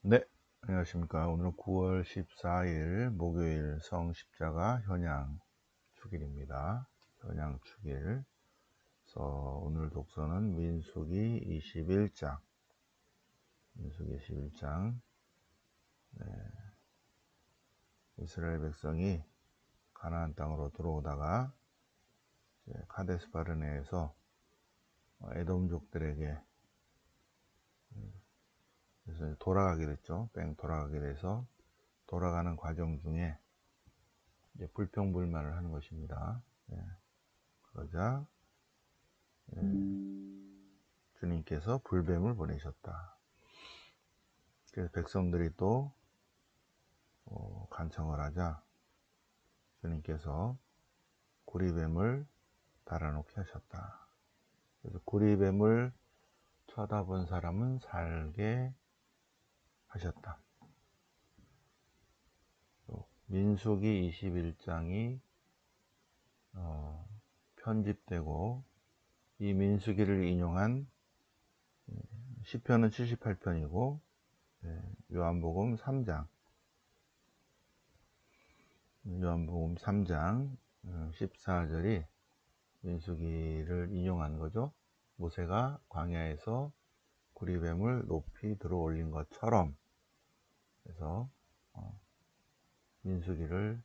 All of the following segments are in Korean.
네, 안녕하십니까. 오늘은 9월 14일 목요일 성십자가 현양 축일입니다. 현양 축일. 그래서 오늘 독서는 민수기 21장. 민수기 21장. 이스라엘 백성이 가나안 땅으로 들어오다가 카데스 바르네에서 에돔족들에게 그래서 돌아가게 됐죠. 돌아가게 돼서 돌아가는 과정 중에 이제 불평불만을 하는 것입니다. 그러자 주님께서 불뱀을 보내셨다. 그래서 백성들이 또 간청을 하자 주님께서 구리뱀을 달아놓게 하셨다. 그래서 구리뱀을 쳐다본 사람은 살게 하셨다. 민수기 21장이 편집되고 이 민수기를 인용한 시편은 78편이고 요한복음 3장 14절이 민수기를 인용한 거죠. 모세가 광야에서 구리뱀을 높이 들어 올린 것처럼. 그래서 민수기를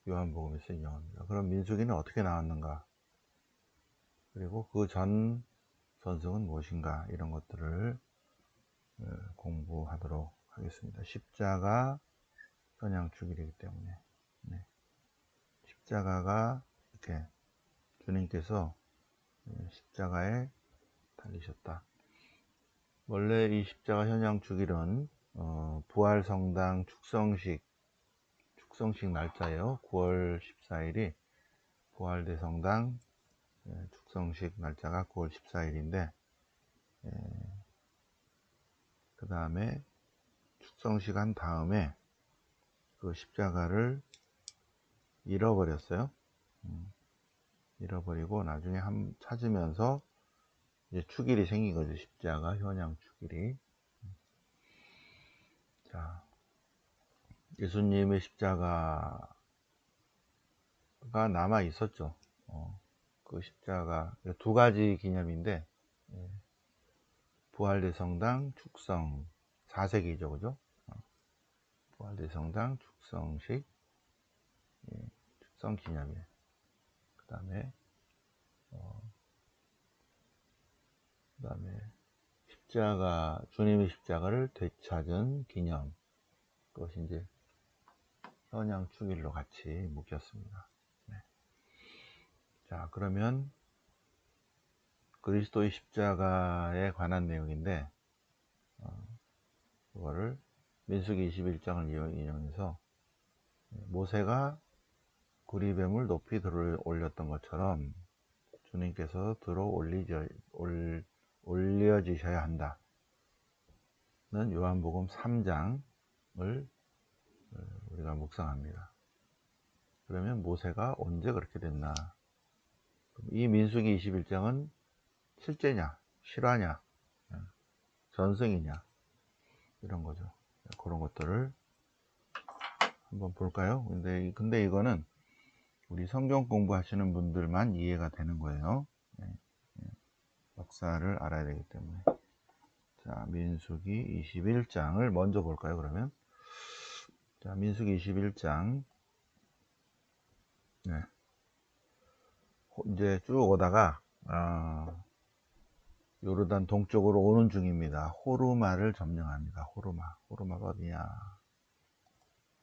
요한복음에서 인용합니다. 그럼 민수기는 어떻게 나왔는가, 그리고 그 전 전승은 무엇인가, 이런 것들을 공부하도록 하겠습니다. 십자가 현양 축일이기 때문에 십자가가 이렇게 주님께서 십자가에 달리셨다. 원래 이 십자가 현양 축일은 부활성당 축성식 날짜예요. 9월 14일이 부활대성당 축성식 날짜가 9월 14일인데 그 다음에 축성식 한 다음에 그 십자가를 잃어버렸어요. 잃어버리고 나중에 찾으면서 이제 축일이 생긴 거죠. 십자가 현양 축일이. 자, 예수님의 십자가가 남아 있었죠. 그 십자가 두 가지 기념인데 부활대성당 축성 4세기죠, 그죠? 부활대성당 축성식 축성 기념일. 그 다음에 십자가, 주님의 십자가를 되찾은 기념, 그것이 이제 현양 축일로 같이 묶였습니다. 자, 그러면 그리스도의 십자가에 관한 내용인데 그거를 민수기 21장을 인용해서 모세가 구리뱀을 높이 들어 올렸던 것처럼 주님께서 들어 올려지셔야 한다는 요한복음 3장을 우리가 묵상합니다. 그러면 모세가 언제 그렇게 됐나? 이 민수기 21장은 실제냐, 실화냐, 전승이냐, 이런 거죠. 그런 것들을 한번 볼까요? 근데 이거는 우리 성경 공부하시는 분들만 이해가 되는 거예요. 역사를 알아야 되기 때문에. 자, 민수기 21장을 먼저 볼까요, 그러면? 자, 민수기 21장. 이제 쭉 오다가, 요르단 동쪽으로 오는 중입니다. 호르마를 점령합니다. 호르마가 어디냐?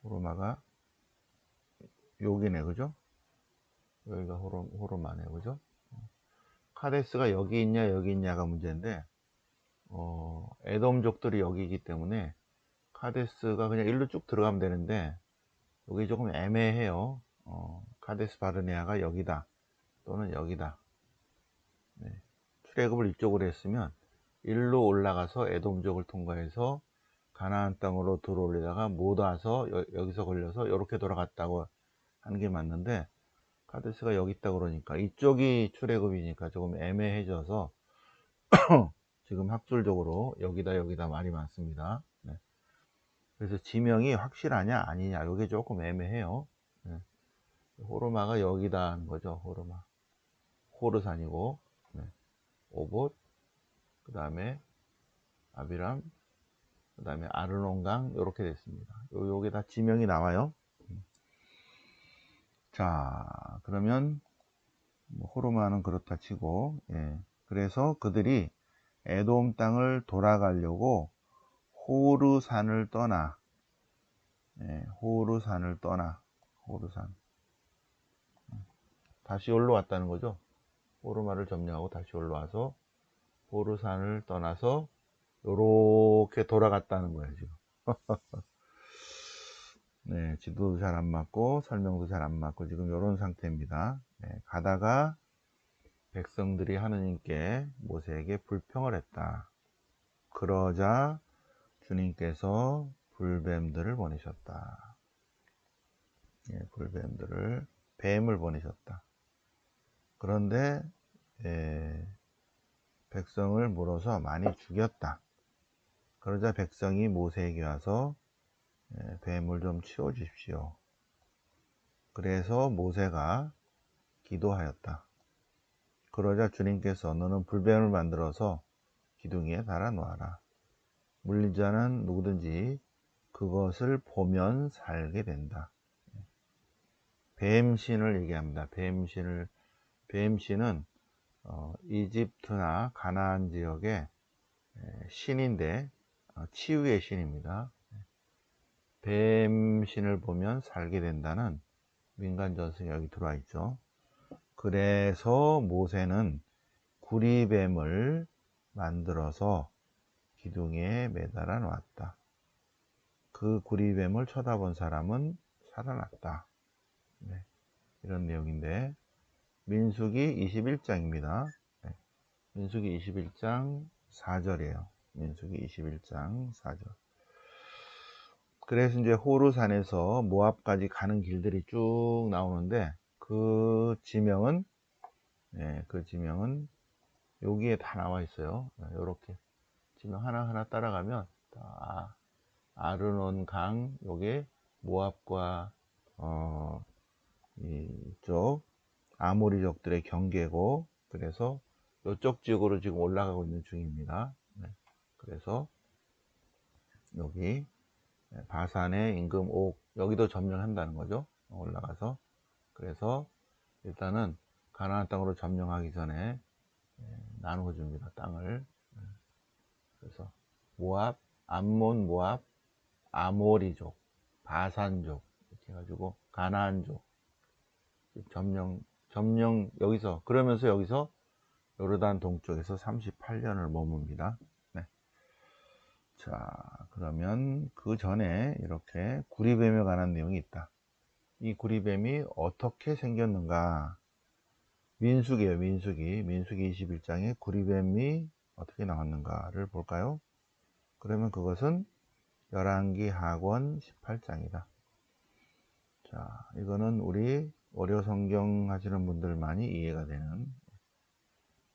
호르마가 여기네, 그죠? 여기가 호르마네, 그죠? 카데스가 여기 있냐, 여기 있냐가 문제인데, 에돔족들이 여기이기 때문에 카데스가 그냥 일로 쭉 들어가면 되는데, 여기 조금 애매해요. 카데스 바르네아가 여기다, 또는 여기다. 출애굽을 이쪽으로 했으면 일로 올라가서 에돔족을 통과해서 가나안 땅으로 들어올리다가 못 와서 여기서 걸려서 이렇게 돌아갔다고 하는 게 맞는데, 카데스가 여기 있다 그러니까 이쪽이 출애굽이니까 조금 애매해져서 지금 학술적으로 여기다 말이 많습니다. 그래서 지명이 확실하냐 아니냐 이게 조금 애매해요. 네. 호르마가 여기다 하는 거죠. 호르마. 호르산이고, 네. 오봇, 그 다음에 아비람, 그 다음에 아르논강 이렇게 됐습니다. 요게 다 지명이 나와요. 자, 그러면 뭐 호르마는 그렇다 치고, 예. 그래서 그들이 에돔 땅을 돌아가려고 호르산을 떠나, 예, 호르산을 떠나, 호르산. 다시 올라왔다는 거죠. 호르마를 점령하고 다시 올라와서 호르산을 떠나서 요렇게 돌아갔다는 거예요, 지금. 네, 지도도 잘 안 맞고 설명도 잘 안 맞고 지금 요런 상태입니다. 네, 가다가 백성들이 하느님께 모세에게 불평을 했다. 그러자 주님께서 불뱀들을 보내셨다. 예, 뱀을 보내셨다. 그런데 백성을 물어서 많이 죽였다. 그러자 백성이 모세에게 와서 뱀을 좀 치워 주십시오. 그래서 모세가 기도하였다. 그러자 주님께서 너는 불뱀을 만들어서 기둥에 달아 놓아라. 물린 자는 누구든지 그것을 보면 살게 된다. 뱀신을 얘기합니다. 뱀신은 이집트나 가나안 지역의 신인데 치유의 신입니다. 뱀신을 보면 살게 된다는 민간 전승이 여기 들어와 있죠. 그래서 모세는 구리뱀을 만들어서 기둥에 매달아 놓았다. 그 구리뱀을 쳐다본 사람은 살아났다. 네, 이런 내용인데 민수기 21장입니다. 네, 민수기 21장 4절이에요. 민수기 21장 4절. 그래서 이제 호르산에서 모압까지 가는 길들이 쭉 나오는데 그 지명은 여기에 다 나와 있어요. 이렇게 지명 하나하나 따라가면 아르논 강, 요게 모압과 이쪽 아모리족들의 경계고, 그래서 이쪽 지역으로 지금 올라가고 있는 중입니다. 네. 그래서 여기 바산의 임금 옥, 여기도 점령한다는 거죠. 올라가서. 그래서 일단은 가나안 땅으로 점령하기 전에 나누어 줍니다. 땅을. 그래서 모압, 암몬 모압, 아모리족, 바산족 이렇게 해가지고 가나안족 점령 여기서, 그러면서 여기서 요르단 동쪽에서 38년을 머뭅니다. 네. 자, 그러면 그 전에 이렇게 구리뱀에 관한 내용이 있다. 이 구리뱀이 어떻게 생겼는가? 민수기예요. 민수기 21장에 구리뱀이 어떻게 나왔는가를 볼까요? 그러면 그것은 열왕기 하권 18장이다. 자, 이거는 우리 어려 성경 하시는 분들만이 이해가 되는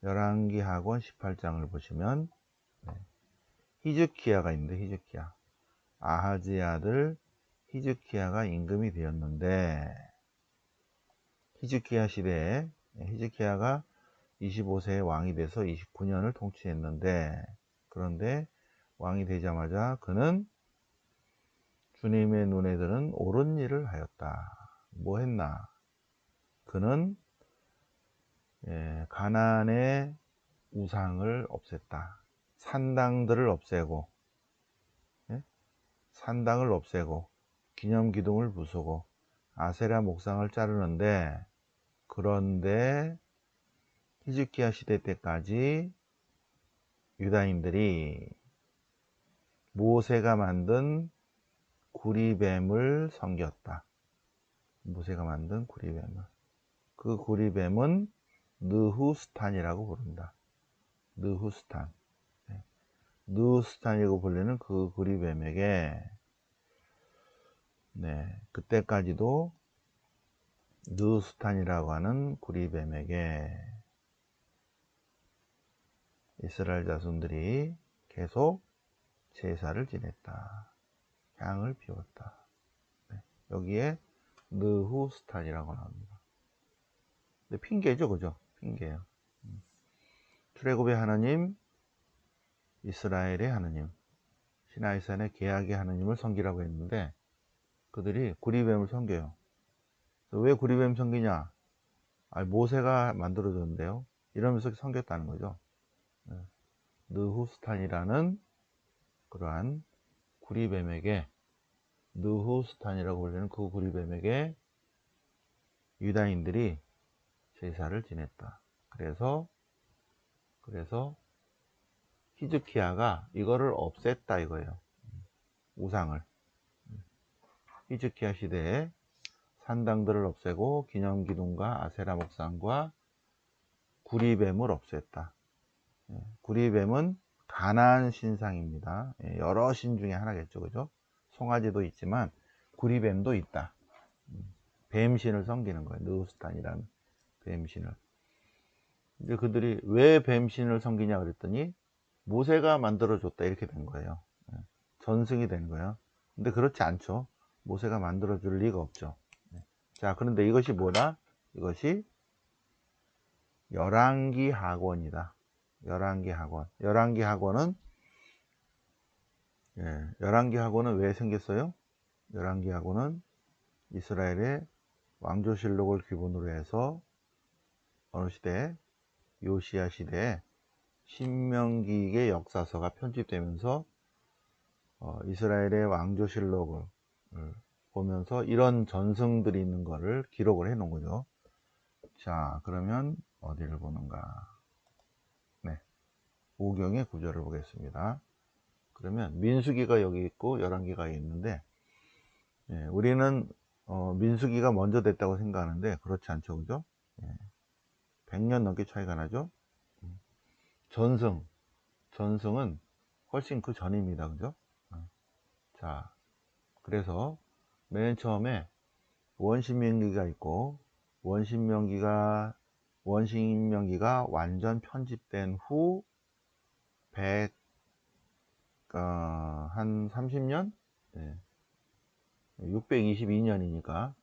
열왕기 하권 18장을 보시면 히즈키야가 있는데, 히즈키야, 아하즈의 아들 히즈키야가 임금이 되었는데, 히즈키야 시대에 히즈키야가 25세에 왕이 돼서 29년을 통치했는데, 그런데 왕이 되자마자 그는 주님의 눈에 들은 옳은 일을 하였다. 뭐 했나? 그는 가나안의 우상을 없앴다. 산당들을 없애고, 산당을 없애고 기념기둥을 부수고 아세라 목상을 자르는데, 그런데 히즈키야 시대 때까지 유다인들이 모세가 만든 구리뱀을 섬겼다. 모세가 만든 구리뱀을. 그 구리뱀은 느후스탄이라고 부른다. 느후스탄. 느후스탄이라고 불리는 그 구리뱀에게, 그때까지도 느후스탄이라고 하는 구리뱀에게 이스라엘 자손들이 계속 제사를 지냈다. 향을 피웠다. 네. 여기에 느후스탄이라고 나옵니다. 근데 핑계죠, 그죠? 핑계예요. 출애굽의 하나님, 이스라엘의 하나님, 시나이산의 계약의 하나님을 섬기라고 했는데 그들이 구리뱀을 섬겨요. 왜 구리뱀 섬기냐? 모세가 만들어줬는데요. 이러면서 섬겼다는 거죠. 느후스탄이라는 그러한 구리뱀에게, 느후스탄이라고 불리는 그 구리뱀에게 유다인들이 제사를 지냈다. 그래서 히즈키야가 이거를 없앴다 이거예요. 우상을. 히즈키야 시대에 산당들을 없애고 기념기둥과 아세라 목상과 구리뱀을 없앴다. 구리뱀은 가나안 신상입니다. 여러 신 중에 하나겠죠, 그죠? 송아지도 있지만 구리뱀도 있다. 뱀신을 섬기는 거예요. 느우스탄이라는 뱀신을. 이제 그들이 왜 뱀신을 섬기냐 그랬더니 모세가 만들어줬다 이렇게 된 거예요. 전승이 된 거예요. 근데 그렇지 않죠. 모세가 만들어줄 리가 없죠. 자, 그런데 이것이 뭐다? 이것이 열왕기 학원이다. 열왕기 학원. 열왕기 학원은 왜 생겼어요? 열왕기 학원은 이스라엘의 왕조실록을 기본으로 해서 어느 시대? 요시야 시대에 신명기의 역사서가 편집되면서 이스라엘의 왕조실록을 보면서 이런 전승들이 있는 거를 기록을 해 놓은 거죠. 자, 그러면 어디를 보는가? 네, 오경의 구절을 보겠습니다. 그러면 민수기가 여기 있고 열왕기가 있는데 우리는 민수기가 먼저 됐다고 생각하는데 그렇지 않죠, 그죠? 100년 넘게 차이가 나죠. 전승은 훨씬 그 전입니다, 그죠? 자, 그래서 맨 처음에 원신명기가 있고 원신명기가 완전 편집된 후 한 30년? 622년이니까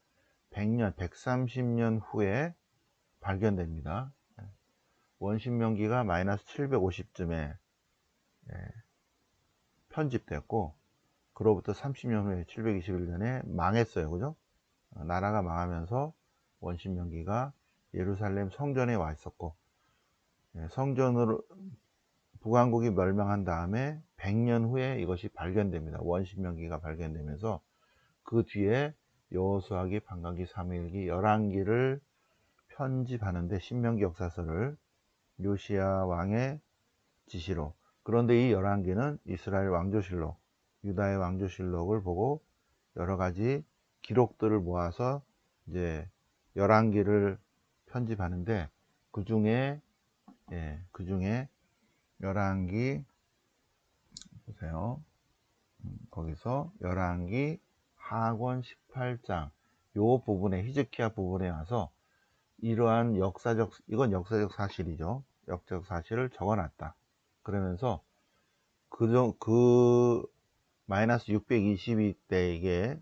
100년, 130년 후에 발견됩니다. 원신명기가 마이너스 750쯤에 편집됐고 그로부터 30년 후에 721년에 망했어요. 그죠? 나라가 망하면서 원신명기가 예루살렘 성전에 와 있었고 성전으로 북왕국이 멸망한 다음에 100년 후에 이것이 발견됩니다. 원신명기가 발견되면서 그 뒤에 여호수아기, 판관기, 사무엘기, 열왕기를 편집하는데 신명기 역사서를 요시야 왕의 지시로. 그런데 이 열왕기는 이스라엘 왕조실록, 유다의 왕조실록을 보고 여러 가지 기록들을 모아서 이제 열왕기를 편집하는데 그 중에 열왕기 보세요. 거기서 열왕기 하권 18장 요 부분에 히즈키야 부분에 와서 이러한 이건 역사적 사실이죠. 역사적 사실을 적어놨다. 그러면서 그 마이너스 622때 이게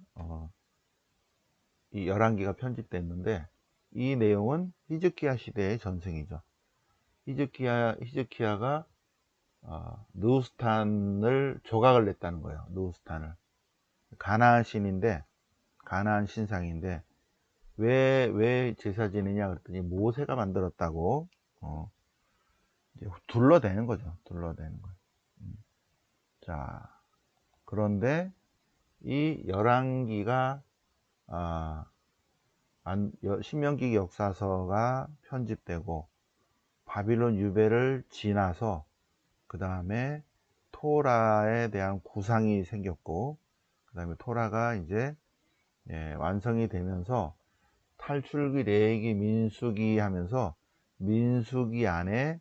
이 열왕기가 편집됐는데 이 내용은 히즈키야 시대의 전승이죠. 히즈키야가 느우스탄을 조각을 냈다는 거예요. 느우스탄을. 가나안 신상인데 왜 제사 지내냐 그랬더니 모세가 만들었다고 이제 둘러대는 거죠. 둘러대는 거예요. 자, 그런데 이 열왕기가 신명기 역사서가 편집되고 바빌론 유배를 지나서 그 다음에 토라에 대한 구상이 생겼고 그 다음에 토라가 이제 완성이 되면서 탈출기, 레위기, 민수기 하면서 민수기 안에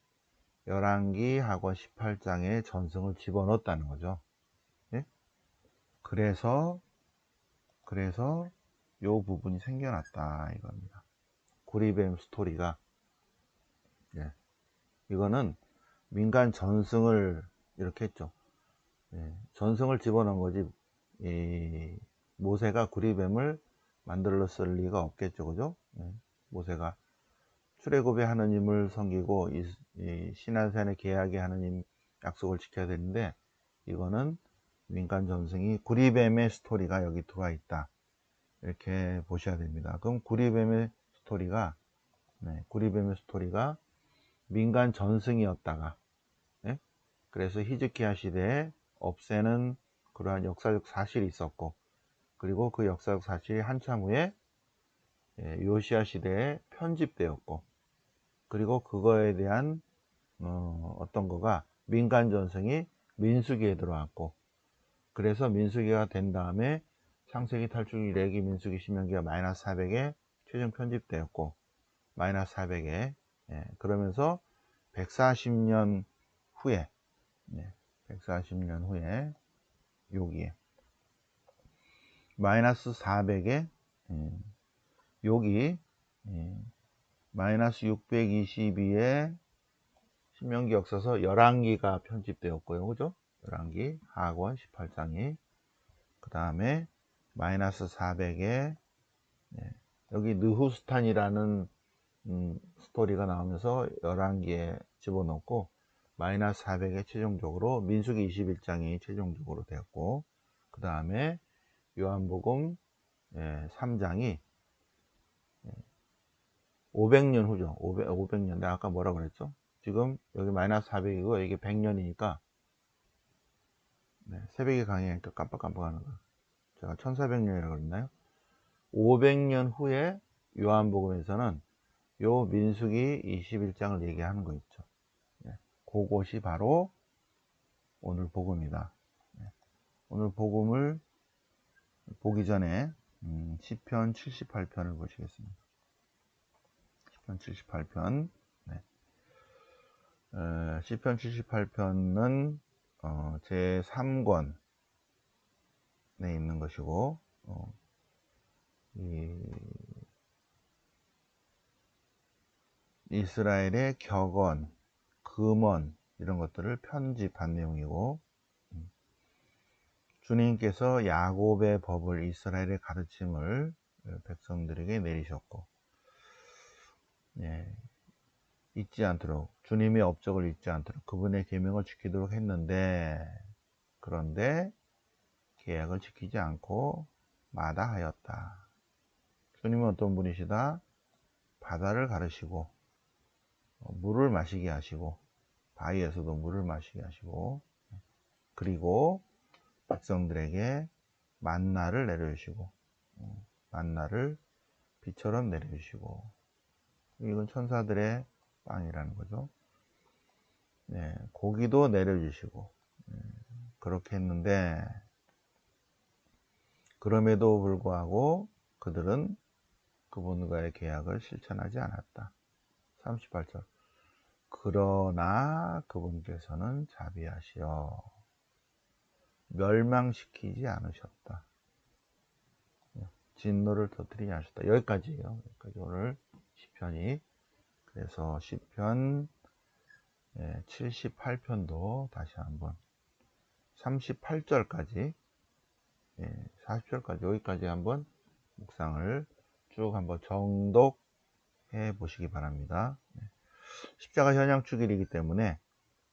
열왕기 하권 18장의 전승을 집어넣었다는 거죠. 예? 그래서 요 부분이 생겨났다 이겁니다. 구리뱀 스토리가. 이거는 민간 전승을 이렇게 했죠. 전승을 집어넣은 거지 이 모세가 구리뱀을 만들었을 리가 없겠죠, 그죠? 모세가 출애굽의 하느님을 섬기고 이 시내산의 계약의 하느님 약속을 지켜야 되는데, 이거는 민간 전승이 구리뱀의 스토리가 여기 들어와 있다, 이렇게 보셔야 됩니다. 그럼 구리뱀의 스토리가 민간 전승이었다가, 그래서 히즈키야 시대에 없애는 그러한 역사적 사실이 있었고, 그리고 그 역사적 사실이 한참 후에 요시야 시대에 편집되었고, 그리고 그거에 대한 어떤 거가 민간 전승이 민수기에 들어왔고, 그래서 민수기가 된 다음에 창세기, 탈출기, 레기, 민수기, 신명기가 마이너스 400에 최종 편집되었고, 마이너스 400에 그러면서 140년 후에 140년 후에 여기에 마이너스 400에 여기 마이너스 622에 신명기 역사서 11기가 편집되었고요, 그죠? 11기 하악원 18장이, 그 다음에 마이너스 400에 여기 느후스탄이라는 스토리가 나오면서 11기에 집어넣고, 마이너스 400에 최종적으로 민수기 21장이 최종적으로 되었고, 그 다음에 요한복음 3장이 500년 후죠. 500년. 내가 아까 뭐라 그랬죠? 지금 여기 마이너스 400이고 이게 100년이니까 새벽에 강의하니까 깜빡깜빡하는 거예요. 제가 1400년이라고 그랬나요? 500년 후에 요한복음에서는 요 민수기 21장을 얘기하는 거 있죠. 그것이 바로 오늘 복음이다. 오늘 복음을 보기 전에 시편 78편을 보시겠습니다. 시편 78편. 시편 78편은 제 3권에 있는 것이고, 이스라엘의 격언, 금언 이런 것들을 편집한 내용이고, 주님께서 야곱의 법을, 이스라엘의 가르침을 백성들에게 내리셨고, 잊지 않도록, 주님의 업적을 잊지 않도록 그분의 계명을 지키도록 했는데, 그런데 계약을 지키지 않고 마다하였다. 주님은 어떤 분이시다? 바다를 가르시고 물을 마시게 하시고, 바위에서도 물을 마시게 하시고, 그리고 백성들에게 만나를 내려주시고, 만나를 비처럼 내려주시고, 이건 천사들의 빵이라는 거죠. 고기도 내려주시고, 그렇게 했는데, 그럼에도 불구하고 그들은 그분과의 계약을 실천하지 않았다. 38절. 그러나 그분께서는 자비하시어 멸망시키지 않으셨다. 진노를 터뜨리지 않으셨다. 여기까지예요. 여기까지 오늘 시편이. 그래서 시편 78편도 다시 한번 38절까지 40절까지 여기까지 한번 묵상을 쭉 한번 정독해 보시기 바랍니다. 십자가 현양축일이기 때문에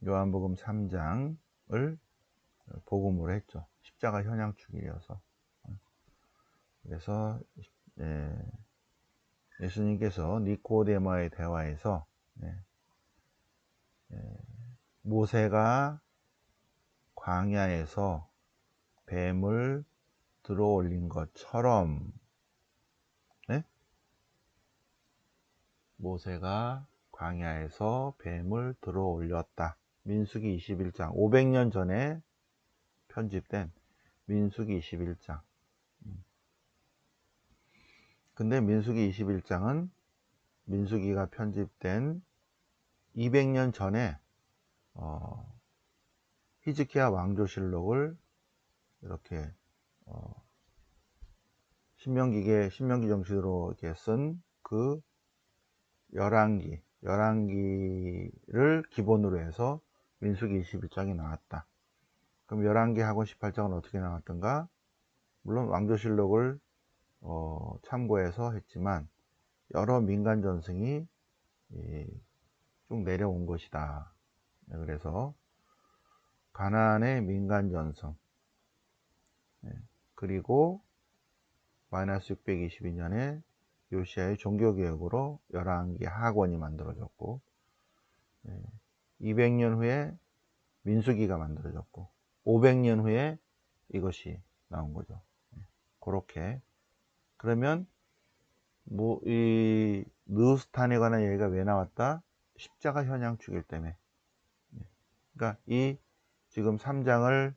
요한복음 3장을 복음으로 했죠. 십자가 현양축일이어서. 그래서 예수님께서 니코데모와의 대화에서 모세가 광야에서 뱀을 들어 올린 것처럼, 모세가 광야에서 뱀을 들어 올렸다. 민수기 21장, 500년 전에 편집된 민수기 21장. 근데 민수기 21장은 민수기가 편집된 200년 전에 히즈키야 왕조실록을 이렇게 신명기 정식으로 이렇게 쓴 그 열왕기를 기본으로 해서 민수기 21장이 나왔다. 그럼 11기하고 18장은 어떻게 나왔던가? 물론 왕조실록을 참고해서 했지만 여러 민간 전승이 쭉 내려온 것이다. 그래서 가나안의 민간 전승, 그리고 마이너스 622년에 요시아의 종교개혁으로 열왕기 하권이 만들어졌고, 200년 후에 민수기가 만들어졌고, 500년 후에 이것이 나온 거죠. 그렇게. 그러면 뭐 이 느후스탄에 관한 얘기가 왜 나왔다? 십자가 현양 축일 때문에. 그러니까 이 지금 3장을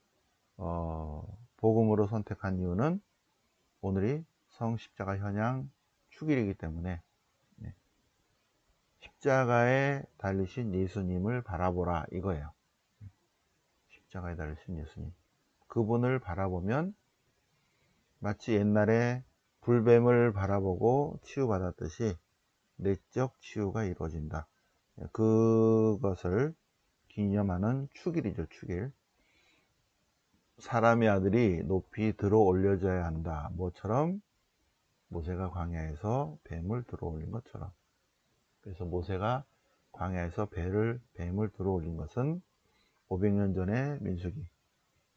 복음으로 선택한 이유는 오늘이 성십자가 현양 축일이기 때문에 십자가에 달리신 예수님을 바라보라 이거예요. 십자가에 달리신 예수님, 그분을 바라보면 마치 옛날에 불뱀을 바라보고 치유받았듯이 내적 치유가 이루어진다. 그것을 기념하는 축일이죠. 축일. 사람의 아들이 높이 들어 올려져야 한다. 뭐처럼? 모세가 광야에서 뱀을 들어 올린 것처럼. 그래서 모세가 광야에서 뱀을 들어 올린 것은 500년 전에 민수기,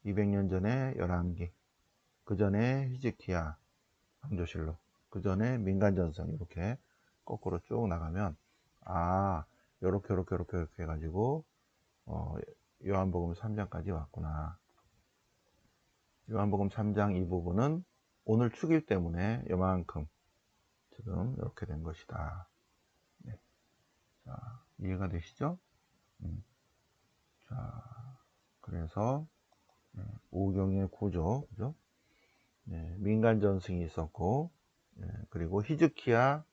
200년 전에 열왕기, 그 전에 히즈키야 왕조실록, 그 전에 민간전성, 이렇게 거꾸로 쭉 나가면 요렇게 해가지고 요한복음 3장까지 왔구나. 요한복음 3장 이 부분은 오늘 축일 때문에 요만큼 지금 이렇게 된 것이다. 네. 자, 이해가 되시죠? 자, 그래서 오경의 구조, 그죠? 민간 전승이 있었고, 그리고 히즈키야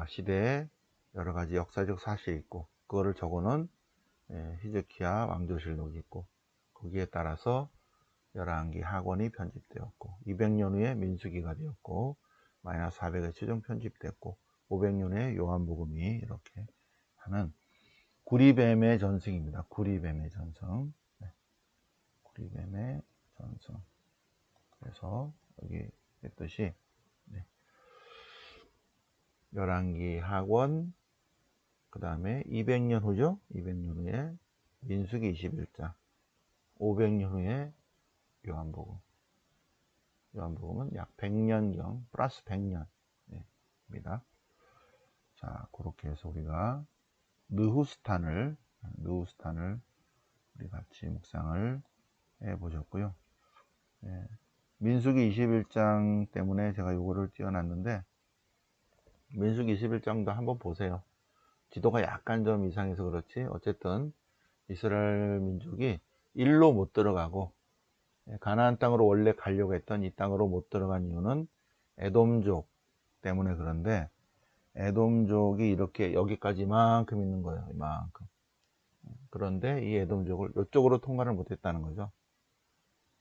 시대에 여러 가지 역사적 사실이 있고, 그거를 적어놓은 히즈키야 왕조실록이 있고, 거기에 따라서 열왕기 하권이 편집되었고, 200년 후에 민수기가 되었고, 마이너스 400에 최종 편집됐고, 500년 후에 요한복음이 이렇게 하는 구리뱀의 전승입니다. 구리뱀의 전승. 구리뱀의 전승. 그래서 여기 했듯이 열왕기 하권, 그 다음에 200년 후죠. 200년 후에 민수기 21장, 500년 후에 요한복음. 요한복음은 약 100년경, 플러스 100년입니다. 자, 그렇게 해서 우리가 느후스탄을 우리 같이 묵상을 해보셨고요. 민수기 21장 때문에 제가 요거를 띄워놨는데, 민수기 21장도 한번 보세요. 지도가 약간 좀 이상해서 그렇지 어쨌든 이스라엘 민족이 일로 못 들어가고 가나안 땅으로 원래 가려고 했던 이 땅으로 못 들어간 이유는 에돔족 때문에 그런데, 에돔족이 이렇게 여기까지 이만큼 있는 거예요. 이만큼. 그런데 이 에돔족을 이쪽으로 통과를 못 했다는 거죠.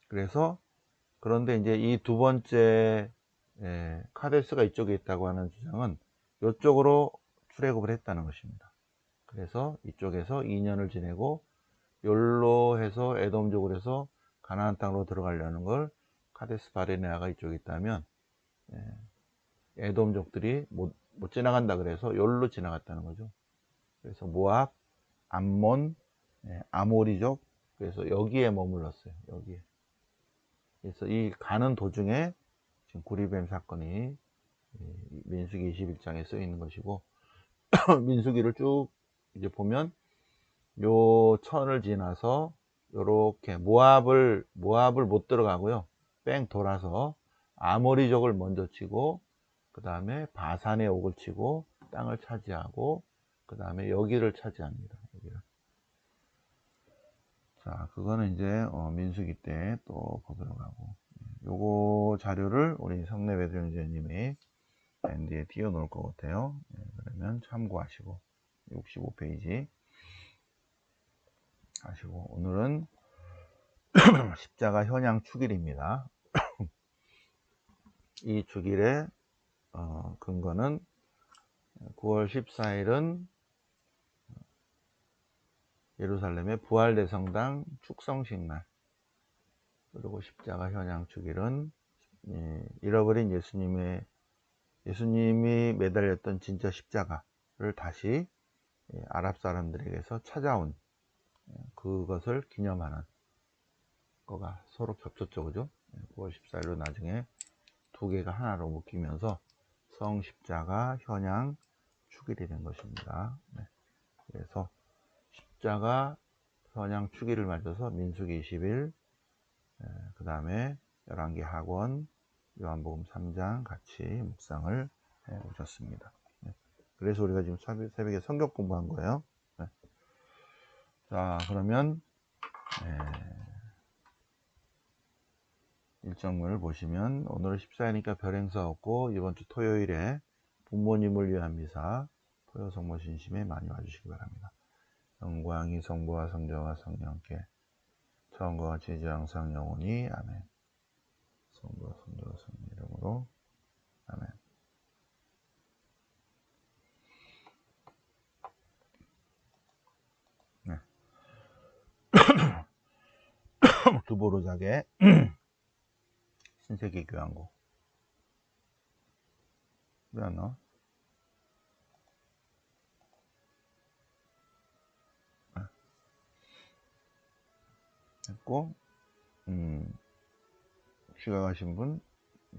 그래서 그런데 이제 이 두 번째 카데스가 이쪽에 있다고 하는 주장은 이쪽으로 출애굽을 했다는 것입니다. 그래서 이쪽에서 2년을 지내고 욜로 해서 에돔족으로 해서 가나안 땅으로 들어가려는 걸, 카데스 바르네아가 이쪽에 있다면 에돔족들이 못 지나간다 그래서 욜로 지나갔다는 거죠. 그래서 모압, 암몬, 아모리족, 그래서 여기에 머물렀어요. 여기에. 그래서 이 가는 도중에 지금 구리뱀 사건이 민수기 21장에 쓰여 있는 것이고, 민수기를 쭉 이제 보면 요 천을 지나서 요렇게 모압을 못 들어가고요. 뺑 돌아서 아모리족을 먼저 치고, 그 다음에 바산의 옥을 치고 땅을 차지하고, 그 다음에 여기를 차지합니다. 여기를. 자, 그거는 이제 민수기 때 또 보도록 하고, 요거 자료를 우리 성내 배드령제님이 밴드에 띄워 놓을 것 같아요. 그러면 참고하시고 65페이지 하시고, 오늘은 십자가 현양 축일입니다. 이 축일의 근거는 9월 14일은 예루살렘의 부활대성당 축성식 날, 그리고 십자가 현양 축일은 잃어버린 예수님이 매달렸던 진짜 십자가를 다시 아랍 사람들에게서 찾아온 그것을 기념하는 거가 서로 겹쳤죠, 그죠? 9월 14일로 나중에 두 개가 하나로 묶이면서 성십자가 현양 축일이 된 것입니다. 네. 그래서 십자가 현양 축일을 맞아서 민수기 20일, 그 다음에 11개 학원, 요한복음 3장 같이 묵상을 해 오셨습니다. 네. 그래서 우리가 지금 새벽에 성경 공부한 거예요. 네. 자, 그러면 1정문을 보시면 오늘은 14일이니까 별 행사 없고 이번 주 토요일에 부모님을 위한 미사 토요성모신심에 많이 와주시기 바랍니다. 영광이 성부와 성자와 성령께 처음과 같이 이제 항상 영원히 아멘. 성부와 성자와 성령 이름으로 아멘. 네. 두보로작의 신세계 교향곡 왜 안 나와? 했고 휴가 가신 분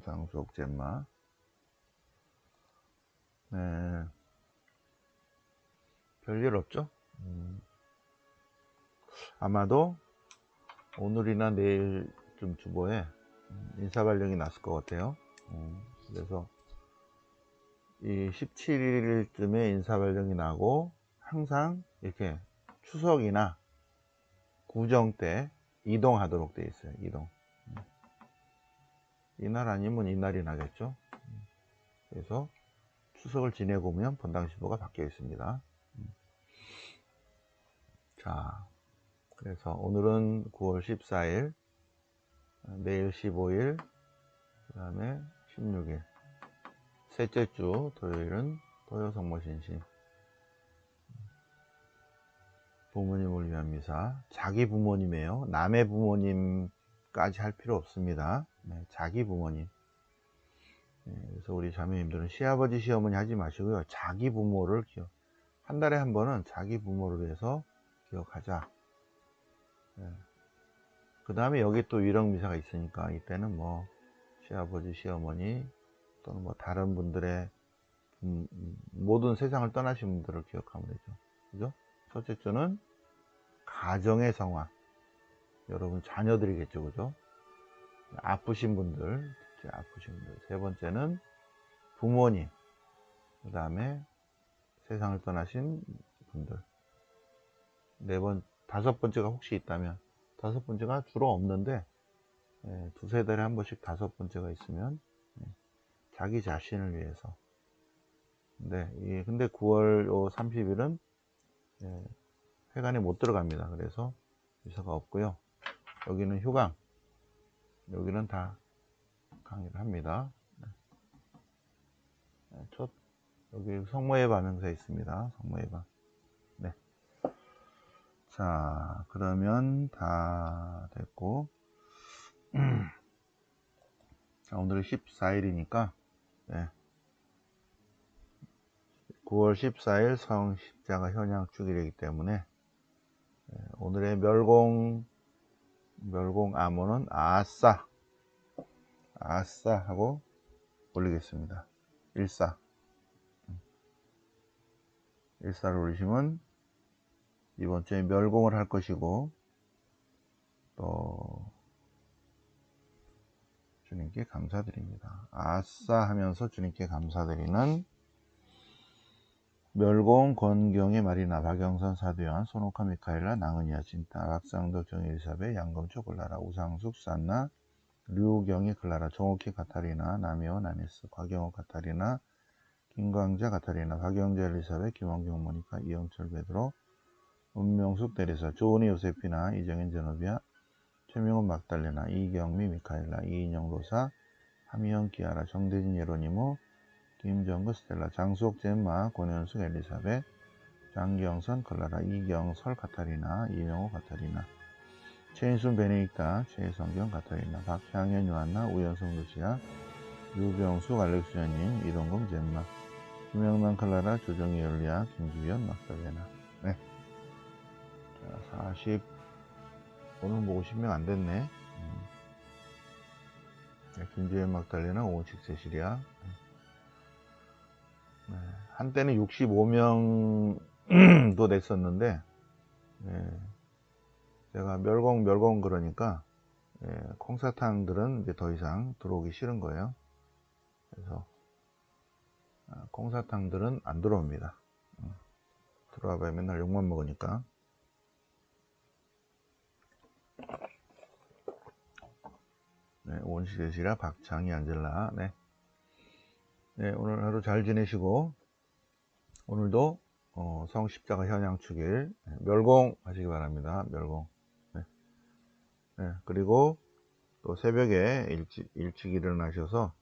장수옥 잼마. 네. 별일 없죠? 아마도 오늘이나 내일쯤 주보에 인사발령이 났을 것 같아요. 그래서 이 17일쯤에 인사발령이 나고 항상 이렇게 추석이나 구정 때 이동하도록 돼 있어요. 이동. 이날 아니면 이날이 나겠죠. 그래서 추석을 지내고 오면 본당신보가 바뀌어 있습니다. 자, 그래서 오늘은 9월 14일, 내일 15일, 그 다음에 16일. 셋째 주 토요일은 토요성모신심. 부모님을 위한 미사. 자기 부모님이에요. 남의 부모님까지 할 필요 없습니다. 네, 자기 부모님. 네, 그래서 우리 자매님들은 시아버지 시어머니 하지 마시고요. 자기 부모를 한 달에 한 번은 자기 부모를 위해서 기억하자. 네. 그 다음에 여기 또 위령미사가 있으니까 이때는 뭐 시아버지 시어머니 또는 뭐 다른 분들의 모든 세상을 떠나신 분들을 기억하면 되죠. 그죠? 첫째 주는 가정의 성화. 여러분 자녀들이겠죠, 그죠? 아프신 분들, 아프신 분들. 세 번째는 부모님. 그 다음에 세상을 떠나신 분들. 다섯 번째가 혹시 있다면, 다섯 번째가 주로 없는데, 두세 달에 한 번씩 다섯 번째가 있으면, 자기 자신을 위해서. 근데 9월 30일은, 회관에 못 들어갑니다. 그래서 미사가 없고요. 여기는 휴강. 여기는 다 강의를 합니다. 여기 성모예반 행사 있습니다. 성모예반. 네. 자, 그러면 다 됐고. 자, 오늘은 14일이니까, 9월 14일 성십자가 현양 축일이기 때문에, 오늘의 멸공 암호는 아싸 하고 올리겠습니다. 일사를 올리시면 이번 주에 멸공을 할 것이고 또 주님께 감사드립니다. 아싸 하면서 주님께 감사드리는 멸공 권경의 마리나 박영선 사도요한 손옥화 미카엘라 낭은이아 진타 박상도 정일사배 양검초 골라라 우상숙 산나 류경이 클라라 정옥희 카타리나 남혜원 아네스 곽영호 카타리나 김광자 카타리나 박영재 엘리사벳 김원경 모니카 이영철 베드로 문명숙 대리사 조은희 요세피나 이정인 제노비아 최명훈 막달레나 이경미 미카엘라 이인영 로사 함희영 기아라 정대진 예로니모 김정구 스텔라 장수옥 젬마 권현숙 엘리사벳 장경선 클라라 이경설 카타리나 이명호 카타리나 최인순 베네딕타, 최성경 가타리나, 박향현 요한나, 우연성 루시아, 유병수 알렉수야님, 이동금 젠마, 김영란 칼라라, 조정희 열리아, 김주현 막달레나. 네. 자, 오늘 뭐 50명 안 됐네. 네, 김주현 막달레나, 오은식 세시리아. 네, 한때는 65명도 냈었는데, 네, 제가 멸공 그러니까, 콩사탕들은 이제 더 이상 들어오기 싫은 거예요. 그래서, 콩사탕들은 안 들어옵니다. 들어와봐야 맨날 욕만 먹으니까. 네, 오은식 세시리아, 박창희 안젤라. 네. 네, 오늘 하루 잘 지내시고, 오늘도 성십자가 현양축일 멸공 하시기 바랍니다. 멸공. 네. 네, 그리고 또 새벽에 일찍 일어나셔서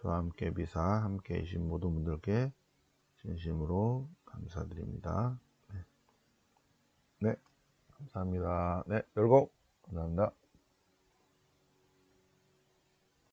저와 함께 미사 함께 계신 모든 분들께 진심으로 감사드립니다. 네, 네 감사합니다. 네, 멸공 감사합니다.